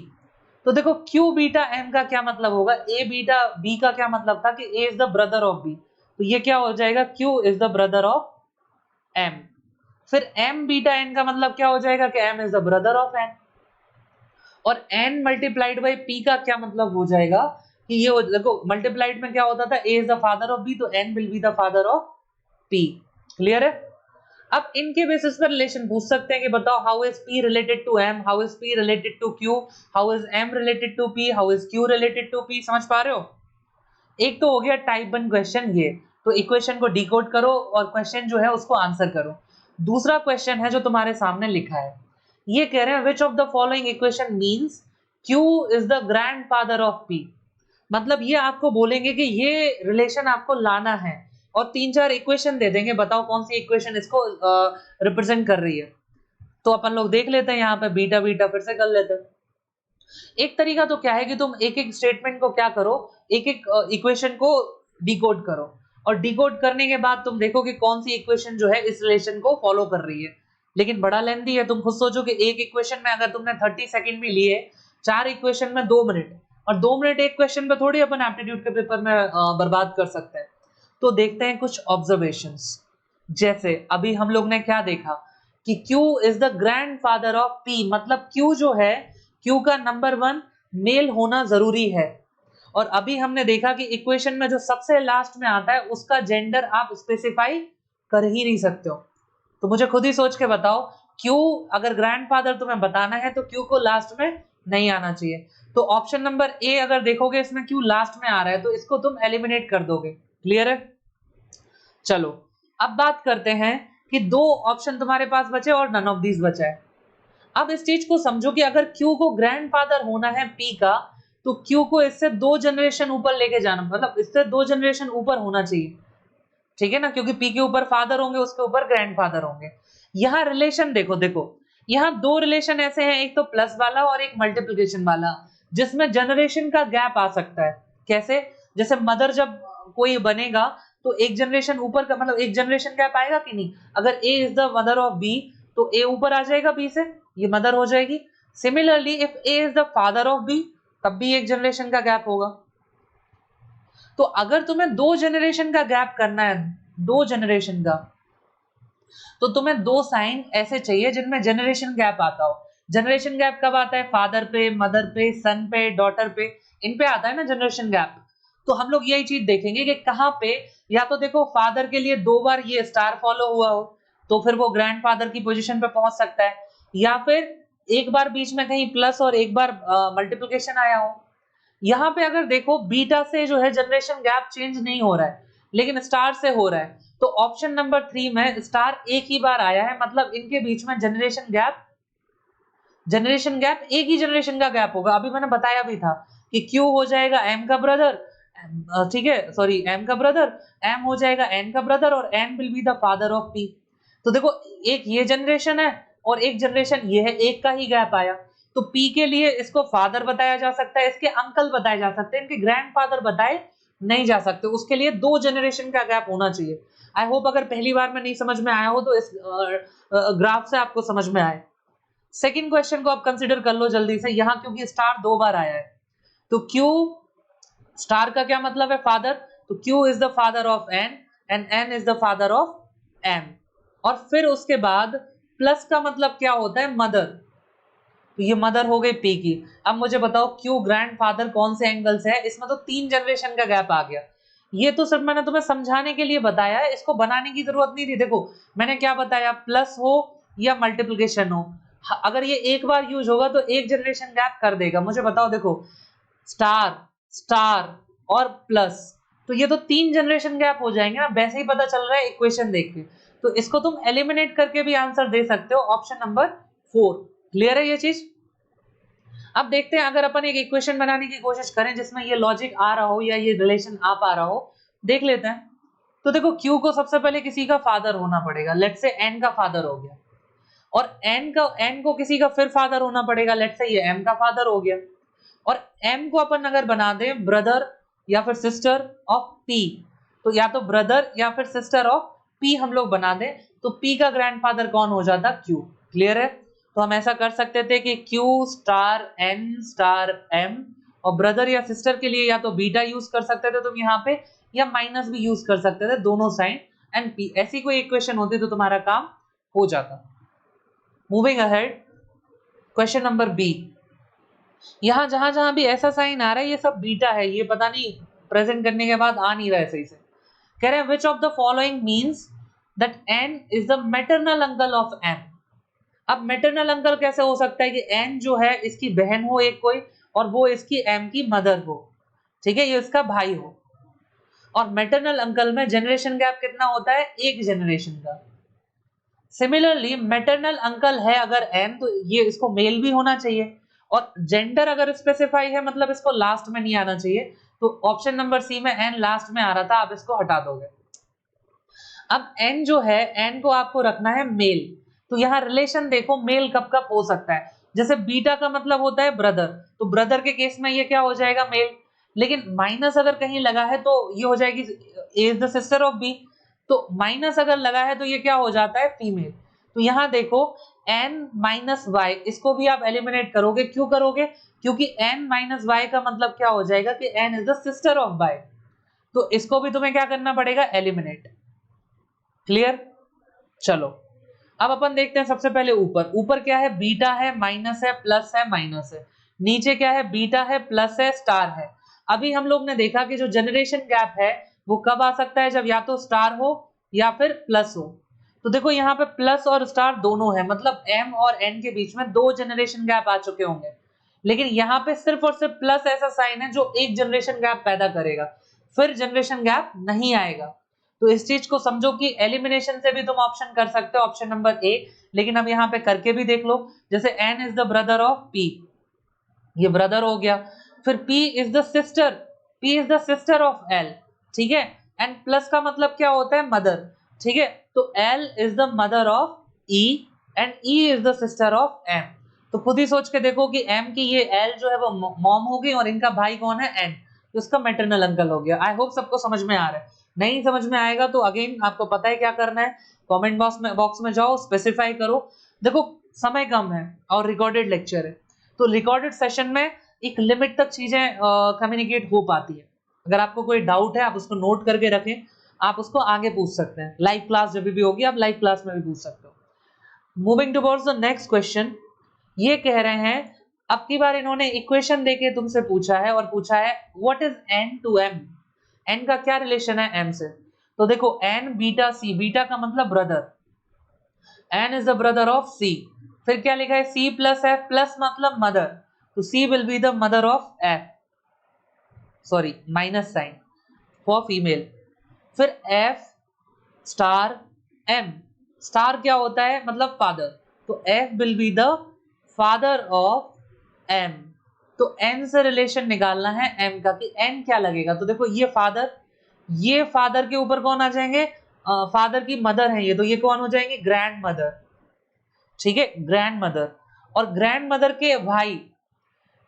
तो देखो Q बीटा M का क्या मतलब होगा, A बीटा B का क्या मतलब था कि A is the brother of B। तो ये क्या हो जाएगा, Q is the brother of M। फिर M बीटा N का मतलब क्या हो जाएगा कि M is the brother of N। और n मल्टीप्लाइड बाई p का क्या मतलब हो जाएगा कि ये देखो मल्टीप्लाइड में क्या होता था, a is the father of b, तो n will be the father of p। Clear है। अब इनके बेसिस पर रिलेशन पूछ सकते हैं कि बताओ how is p related to m, how is p related to q, how is m related to p, how is q related to p। समझ पा रहे हो। एक तो हो गया टाइप 1 क्वेश्चन ये, तो इक्वेशन को डिकोड करो और क्वेश्चन जो है उसको आंसर करो। दूसरा क्वेश्चन है जो तुम्हारे सामने लिखा है, ये कह रहे हैं which of the following equation means Q is the grandfather of P। मतलब ये आपको बोलेंगे कि ये रिलेशन आपको लाना है और तीन चार इक्वेशन दे देंगे, बताओ कौन सी इक्वेशन इसको रिप्रेजेंट कर रही है। तो अपन लोग देख लेते हैं, यहाँ पे बीटा बीटा फिर से कर लेते हैं। एक तरीका तो क्या है कि तुम एक एक स्टेटमेंट को क्या करो, एक एक इक्वेशन को डिकोड करो, और डिकोड करने के बाद तुम देखो कि कौन सी इक्वेशन जो है इस रिलेशन को फॉलो कर रही है। लेकिन बड़ा लेंथी है, तुम खुद सोचो कि एक इक्वेशन में अगर तुमने 30 सेकंड भी लिए, चार इक्वेशन में 2 मिनट, और 2 मिनट एक क्वेश्चन पे थोड़ी अपन एप्टीट्यूड के पेपर में बर्बाद कर सकते हैं। तो देखते हैं कुछ ऑब्जर्वेशंस। जैसे अभी हम लोग ने क्या देखा कि Q is the grandfather of P, मतलब Q जो है, Q का नंबर 1 मेल होना जरूरी है। और अभी हमने देखा कि इक्वेशन में जो सबसे लास्ट में आता है उसका जेंडर आप स्पेसिफाई कर ही नहीं सकते हो। तो मुझे खुद ही सोच के बताओ, Q अगर ग्रैंडफादर तुम्हें बताना है तो Q को लास्ट में नहीं आना चाहिए। तो ऑप्शन नंबर ए अगर देखोगे इसमें Q लास्ट में आ रहा है तो इसको तुम एलिमिनेट कर दोगे। क्लियर है। चलो अब बात करते हैं कि दो ऑप्शन तुम्हारे पास बचे और नन ऑफ दीज बचा है। अब इस चीज को समझो कि अगर Q को ग्रैंडफादर होना है P का, तो Q को इससे 2 जनरेशन ऊपर लेके जाना, मतलब इससे 2 जनरेशन ऊपर होना चाहिए, ठीक है ना, क्योंकि P के ऊपर फादर होंगे, उसके ऊपर ग्रैंडफादर होंगे। यहाँ रिलेशन देखो, यहाँ दो रिलेशन ऐसे हैं, एक तो प्लस वाला और एक मल्टीप्लिकेशन वाला, जिसमें जनरेशन का गैप आ सकता है। कैसे, जैसे मदर जब कोई बनेगा तो एक जनरेशन ऊपर का, मतलब एक जनरेशन गैप आएगा कि नहीं। अगर A is the mother of B तो A ऊपर आ जाएगा B से, ये मदर हो जाएगी। Similarly if A is the father of B तब भी एक जनरेशन का गैप होगा। तो अगर तुम्हें 2 जनरेशन का गैप करना है, 2 जनरेशन का, तो तुम्हें 2 साइन ऐसे चाहिए जिनमें जनरेशन गैप आता हो। जनरेशन गैप कब आता है? फादर पे, मदर पे, सन पे, डॉटर पे, इन पे आता है ना जनरेशन गैप। तो हम लोग यही चीज देखेंगे कि कहां पे, या तो देखो फादर के लिए 2 बार ये स्टार फॉलो हुआ हो तो फिर वो ग्रैंडफादर की पोजीशन पे पहुंच सकता है, या फिर एक बार बीच में कहीं प्लस और एक बार मल्टीप्लिकेशन आया हो। यहाँ पे अगर देखो बीटा से जो है जनरेशन गैप चेंज नहीं हो रहा है, लेकिन स्टार से हो रहा है, तो ऑप्शन नंबर 3 में स्टार एक ही बार आया है, मतलब इनके बीच में जनरेशन गैप एक ही जनरेशन का गैप होगा। अभी मैंने बताया भी था कि Q हो जाएगा M का ब्रदर, ठीक है, सॉरी M का ब्रदर, M हो जाएगा N का ब्रदर, और N will be the father of P। तो देखो एक ये जनरेशन है और एक जनरेशन ये है, एक का ही गैप आया, तो P के लिए इसको फादर बताया जा सकता है, इसके अंकल बताए जा सकते हैं, इनके ग्रैंडफादर बताए नहीं जा सकते। उसके लिए 2 जनरेशन का गैप होना चाहिए। आई होप अगर पहली बार में नहीं समझ में आया हो तो इस ग्राफ से आपको समझ में आए। सेकंड क्वेश्चन को आप कंसीडर कर लो जल्दी से, यहां क्योंकि स्टार 2 बार आया है, तो Q स्टार का क्या मतलब है? फादर, तो Q is the father of N and N is the father of M। और फिर उसके बाद प्लस का मतलब क्या होता है? मदर, तो ये मदर हो गई P की। अब मुझे बताओ Q ग्रैंडफादर कौन से एंगल से है? इसमें तो 3 जनरेशन का गैप आ गया। ये तो सिर्फ मैंने तुम्हें समझाने के लिए बताया है, इसको बनाने की जरूरत नहीं थी। देखो मैंने क्या बताया, प्लस हो या मल्टीप्लिकेशन हो, अगर ये एक बार यूज होगा तो एक जनरेशन गैप कर देगा। मुझे बताओ, देखो स्टार, स्टार और प्लस, तो ये तो 3 जनरेशन गैप हो जाएंगे ना, वैसे ही पता चल रहा है इक्वेशन देख के। तो इसको तुम एलिमिनेट करके भी आंसर दे सकते हो, ऑप्शन नंबर 4। क्लियर है ये चीज? अब देखते हैं, अगर अपन एक इक्वेशन बनाने की कोशिश करें जिसमें ये लॉजिक आ रहा हो या ये रिलेशन आ पा रहा हो, देख लेते हैं। तो देखो Q को सबसे पहले किसी का फादर होना पड़ेगा, लेट्स से N का फादर हो गया, और N को किसी का फिर फादर होना पड़ेगा, लेट्स से ये M का फादर हो गया, और M को अपन अगर बना दें ब्रदर या फिर सिस्टर ऑफ P, तो या तो ब्रदर या फिर सिस्टर ऑफ P हम लोग बना दें, तो P का ग्रैंडफादर कौन हो जाता? Q। क्लियर है? तो हम ऐसा कर सकते थे कि Q star N star M, और ब्रदर या सिस्टर के लिए या तो बीटा यूज कर सकते थे तुम यहाँ पे, या माइनस भी यूज कर सकते थे, दोनों साइन एंड P। ऐसी कोई इक्वेशन होती तो तुम्हारा काम हो जाता। Moving ahead, question number B. यहां जहां जहां भी ऐसा साइन आ रहा है ये सब बीटा है, ये पता नहीं प्रेजेंट करने के बाद आ नहीं रहा है सही से। कह रहे हैं which of the following means that N is the maternal uncle of M। अब मैटरनल अंकल कैसे हो सकता है कि N जो है इसकी बहन हो एक कोई, और वो इसकी M की मदर हो, ठीक है, ये इसका भाई हो। और मैटरनल अंकल में जनरेशन गैप कितना होता है? एक जनरेशन का। सिमिलरली मैटरनल अंकल है अगर N, तो ये इसको मेल भी होना चाहिए, और जेंडर अगर स्पेसिफाई है मतलब इसको लास्ट में नहीं आना चाहिए। तो ऑप्शन नंबर सी में N लास्ट में आ रहा था, आप इसको हटा दोगे। अब N जो है, N को आपको रखना है मेल, तो यहाँ रिलेशन देखो मेल कब कब हो सकता है। जैसे बीटा का मतलब होता है ब्रदर, तो ब्रदर के केस में ये क्या हो जाएगा? मेल। लेकिन माइनस अगर कहीं लगा है तो ये हो जाएगी A is the sister of B, तो माइनस अगर लगा है तो ये क्या हो जाता है? फीमेल। तो यहाँ देखो N माइनस वाई, इसको भी आप एलिमिनेट करोगे। क्यों करोगे? क्योंकि N माइनस वाई का मतलब क्या हो जाएगा कि N is the sister of Y, तो इसको भी तुम्हें क्या करना पड़ेगा? एलिमिनेट। क्लियर? चलो अब अपन देखते हैं सबसे पहले ऊपर। ऊपर क्या है? बीटा है, माइनस है, प्लस है, माइनस है। नीचे क्या है? बीटा है, प्लस है, स्टार है। अभी हम लोग ने देखा कि जो जनरेशन गैप है वो कब आ सकता है? जब या तो स्टार हो या फिर प्लस हो। तो देखो यहाँ पे प्लस और स्टार दोनों है, मतलब M और N के बीच में 2 जनरेशन गैप आ चुके होंगे। लेकिन यहाँ पे सिर्फ और सिर्फ प्लस ऐसा साइन है जो एक जनरेशन गैप पैदा करेगा, फिर जनरेशन गैप नहीं आएगा। तो इस चीज को समझो कि एलिमिनेशन से भी तुम ऑप्शन कर सकते हो, ऑप्शन नंबर ए। लेकिन अब यहाँ पे करके भी देख लो, जैसे N is the brother of P, ये ब्रदर हो गया। फिर P is the sister of L, ठीक है। एंड प्लस का मतलब क्या होता है? मदर, ठीक है। तो L is the mother of E and E is the sister of M। तो खुद ही सोच के देखो कि M की ये L जो है वो मॉम हो गई, और इनका भाई कौन है? N, तो इसका मैटरनल अंकल हो गया। आई होप सबको समझ में आ रहा है। नहीं समझ में आएगा तो अगेन आपको पता है क्या करना है, कमेंट बॉक्स में जाओ, स्पेसिफाई करो। देखो समय कम है और रिकॉर्डेड लेक्चर है, तो रिकॉर्डेड सेशन में एक लिमिट तक चीजें कम्युनिकेट हो पाती है। अगर आपको कोई डाउट है आप उसको नोट करके रखें, आप उसको आगे पूछ सकते हैं। लाइव क्लास जब भी होगी आप लाइव क्लास में भी पूछ सकते हो। Moving towards the next question, ये कह रहे हैं अब की बार इन्होंने इक्वेशन देके तुमसे पूछा है और पूछा है what is n to m, n का क्या रिलेशन है m से। तो देखो n बीटा c, बीटा का मतलब brother, n is the brother of c। फिर क्या लिखा है c प्लस f, प्लस मतलब मदर, तो c will be the mother of f, sorry minus sign for female. फिर f स्टार m, स्टार क्या होता है मतलब फादर, तो f will be the father of m। तो n से रिलेशन निकालना है m का कि n क्या लगेगा। तो देखो ये फादर के ऊपर कौन आ जाएंगे, फादर की मदर है ये, तो ये कौन हो जाएंगे ग्रैंड मदर, ठीक है ग्रैंड मदर। और ग्रैंड मदर के भाई,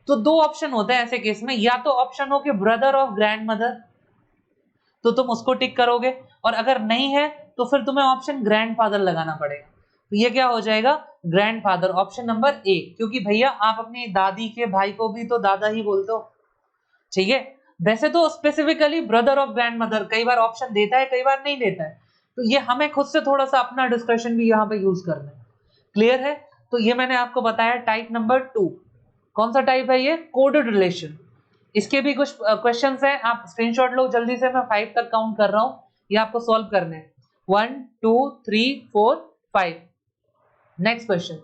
तो दो ऑप्शन होते हैं ऐसे केस में, या तो ऑप्शन हो कि ब्रदर ऑफ ग्रैंड मदर, तो तुम उसको टिक करोगे, और अगर नहीं है तो फिर तुम्हें ऑप्शन ग्रैंडफादर लगाना पड़ेगा। तो ये क्या हो जाएगा ग्रैंडफादर, ऑप्शन नंबर ए, क्योंकि भैया आप अपनी दादी के भाई को भी तो दादा ही बोलते हो, ठीक है। वैसे तो specifically brother of grand mother कई बार ऑप्शन देता है कई बार नहीं देता है, तो ये हमें खुद से थोड़ा सा अपना डिस्कशन भी यहाँ पे यूज करना है। क्लियर है। तो ये मैंने आपको बताया टाइप नंबर 2। कौन सा टाइप है ये, कोडेड रिलेशन। इसके भी कुछ क्वेश्चंस हैं, आप स्क्रीनशॉट लो जल्दी से, मैं 5 तक काउंट कर रहा हूं, ये आपको सॉल्व करने हैं। 1 2 3 4 5। नेक्स्ट क्वेश्चन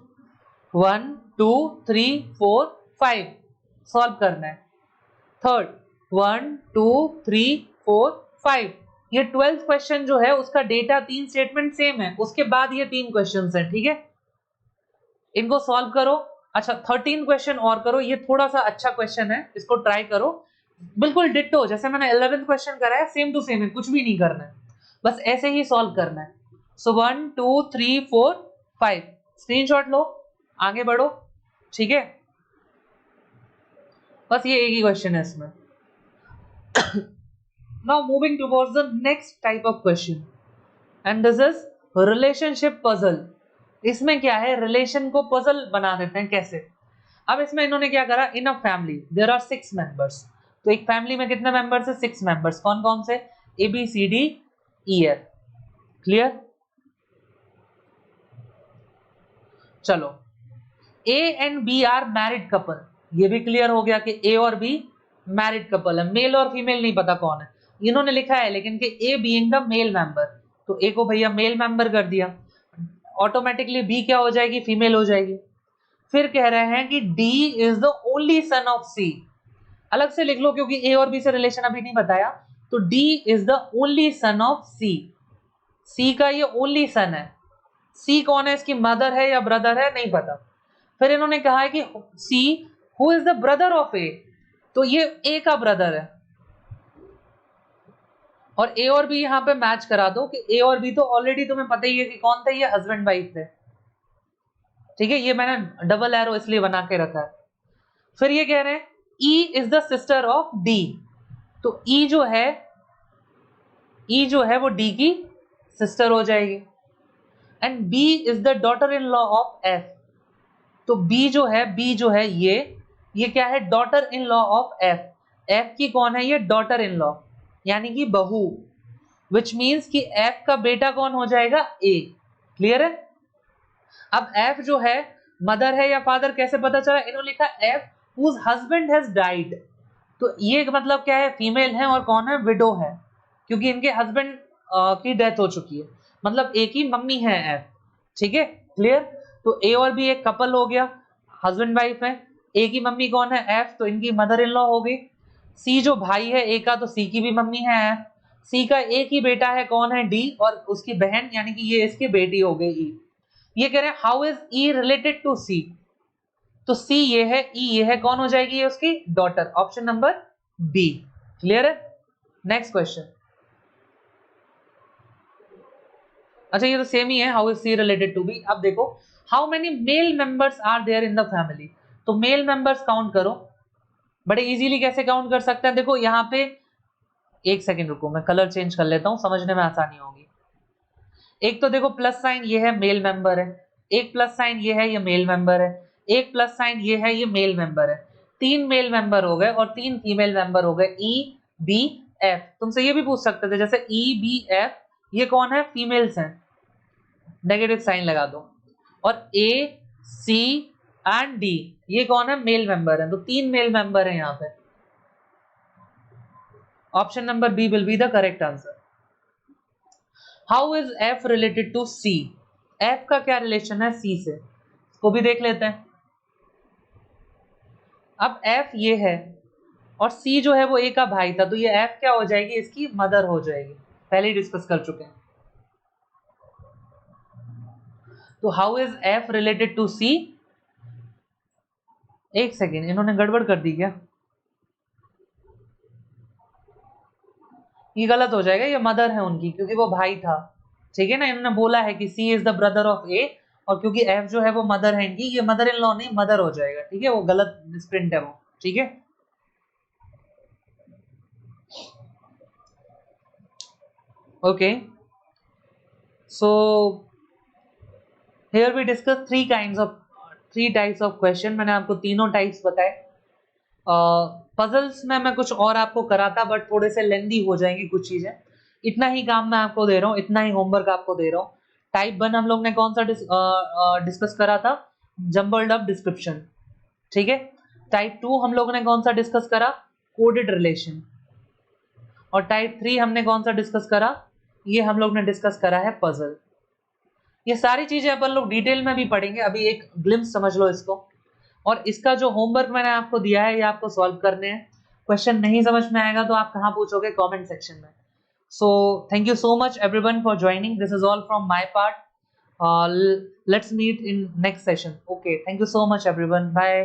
1 2 3 4 5 सॉल्व करना है। थर्ड 1 2 3 4 5। ये 12th क्वेश्चन जो है उसका डेटा 3 स्टेटमेंट सेम है, उसके बाद ये 3 क्वेश्चंस हैं, ठीक है। इनको सॉल्व करो। अच्छा 13 क्वेश्चन और करो, ये थोड़ा सा अच्छा क्वेश्चन है, इसको ट्राई करो। बिल्कुल डिट्टो जैसे मैंने 11th क्वेश्चन कराया, सेम टू सेम है, कुछ भी नहीं करना है, बस ऐसे ही सॉल्व करना है। सो 1 2 3 4 5 स्क्रीनशॉट लो, आगे बढ़ो, ठीक है। बस ये एक ही क्वेश्चन है इसमें। Now moving towards the next type of question, and this is relationship puzzle. इसमें क्या है, रिलेशन को पजल बना देते हैं कैसे। अब इसमें इन्होंने क्या करा, in a family there are 6 members, तो एक फैमिली में कितने मेंबर्स है 6 मेंबर्स। कौन कौन से, A B C D E F. Clear. चलो A and B are married couple, ये भी क्लियर हो गया कि ए और बी मैरिड कपल है, मेल और फीमेल नहीं पता कौन है, इन्होंने लिखा है लेकिन कि A being the male member, तो ए को भैया मेल मेंबर कर दिया, ऑटोमेटिकली बी क्या हो जाएगी फीमेल हो जाएगी। फिर कह रहे हैं कि D is the only son of C, अलग से लिख लो क्योंकि ए और बी से रिलेशन अभी नहीं बताया, तो D is the only son of C, C का ये ओनली सन है। सी कौन है, इसकी मदर है या ब्रदर है नहीं पता। फिर इन्होंने कहा है कि C who is the brother of A, तो ये ए का ब्रदर है, और ए और बी यहां पे मैच करा दो कि ए और बी तो ऑलरेडी तुम्हें पता ही है कि कौन थे, ये हस्बैंड वाइफ थे, ठीक है। ये मैंने डबल एरो इसलिए बना के रखा है। फिर ये कह रहे हैं E is the sister of D, तो ई जो है वो डी की सिस्टर हो जाएगी। And B is the daughter in law of F, तो बी जो है ये क्या है, daughter in law of F. F की कौन है, ये डॉटर इन लॉ यानी कि बहू, विच मीन्स कि एफ का बेटा कौन हो जाएगा ए। क्लियर है। अब एफ जो है मदर है या फादर कैसे पता चला, इन्होंने लिखा F whose husband has died, तो ये मतलब क्या है फीमेल है और कौन है विडो है, क्योंकि इनके हस्बैंड की डेथ हो चुकी है, मतलब ए की मम्मी है एफ, ठीक है। क्लियर। तो ए और बी एक कपल हो गया, हस्बैंड वाइफ है, ए की मम्मी कौन है एफ, तो इनकी मदर इन लॉ हो गई। सी जो भाई है ए का, तो सी की भी मम्मी है एफ। सी का एक ही बेटा है कौन है डी, और उसकी बहन यानी कि ये इसकी बेटी हो गई ई। ये कह रहे हैं how is E related to C, तो सी ये है ई ये है, कौन हो जाएगी ये उसकी daughter, option number B. Clear है। नेक्स्ट क्वेश्चन, अच्छा ये तो सेम ही है, how is C related to B. अब देखो how many male members are there in the family, तो मेल मेंबर्स काउंट करो, बड़े इजीली कैसे काउंट कर सकते हैं। देखो यहाँ पे एक सेकेंड रुको, मैं कलर चेंज कर लेता हूं, समझने में आसानी होगी। एक तो देखो प्लस साइन ये है मेल मेंबर है, एक प्लस साइन ये है ये मेल मेंबर है, एक प्लस साइन ये है ये मेल मेंबर है, 3 मेल मेंबर हो गए और 3 फीमेल मेंबर हो गए, ई बी एफ। तुमसे ये भी पूछ सकते थे जैसे ई बी एफ, ये कौन है, फीमेल्स हैं, नेगेटिव साइन लगा दो। और ए सी एंड डी ये कौन है, मेल मेंबर है, तो 3 मेल मेंबर है यहाँ पे। Option number B will be the correct answer. How is F related to C, F का क्या रिलेशन है सी से, इसको भी देख लेते हैं। अब एफ ये है और सी जो है वो ए का भाई था, तो ये एफ क्या हो जाएगी, इसकी मदर हो जाएगी, पहले ही डिस्कस कर चुके हैं। तो how is F related to C, एक सेकेंड इन्होंने गड़बड़ कर दी क्या, ये गलत हो जाएगा, ये मदर है उनकी क्योंकि वो भाई था, ठीक है ना। इन्होंने बोला है कि सी इज द ब्रदर ऑफ ए, और क्योंकि एफ जो है वो मदर है इनकी, ये मदर इन लॉ नहीं मदर हो जाएगा, ठीक है, वो गलत मिसप्रिंट है वो, ठीक है। Okay, so here we discuss three types of question. मैंने आपको तीनों टाइप्स बताए। पजल्स में मैं कुछ और आपको कराता बट थोड़े से लेंदी हो जाएंगी कुछ चीजें, इतना ही काम मैं आपको दे रहा हूँ, इतना ही होमवर्क आपको दे रहा हूँ। टाइप 1 हम लोग ने कौन सा डिस्कस करा था, जंबल्ड अप डिस्क्रिप्शन, ठीक है। टाइप 2 हम लोग ने कौन सा डिस्कस करा, कोडेड रिलेशन। और टाइप 3 हमने कौन सा डिस्कस करा, ये हम लोग ने डिस्कस करा है पजल। ये सारी चीजें अपन लोग डिटेल में भी पढ़ेंगे, अभी एक ग्लिम्स समझ लो इसको। और इसका जो होमवर्क मैंने आपको दिया है ये आपको सॉल्व करने हैं। क्वेश्चन नहीं समझ में आएगा तो आप कहाँ पूछोगे, कमेंट सेक्शन में। So thank you so much everyone for joining, this is all from my part. Let's meet in next session. Okay, thank you so much everyone, bye.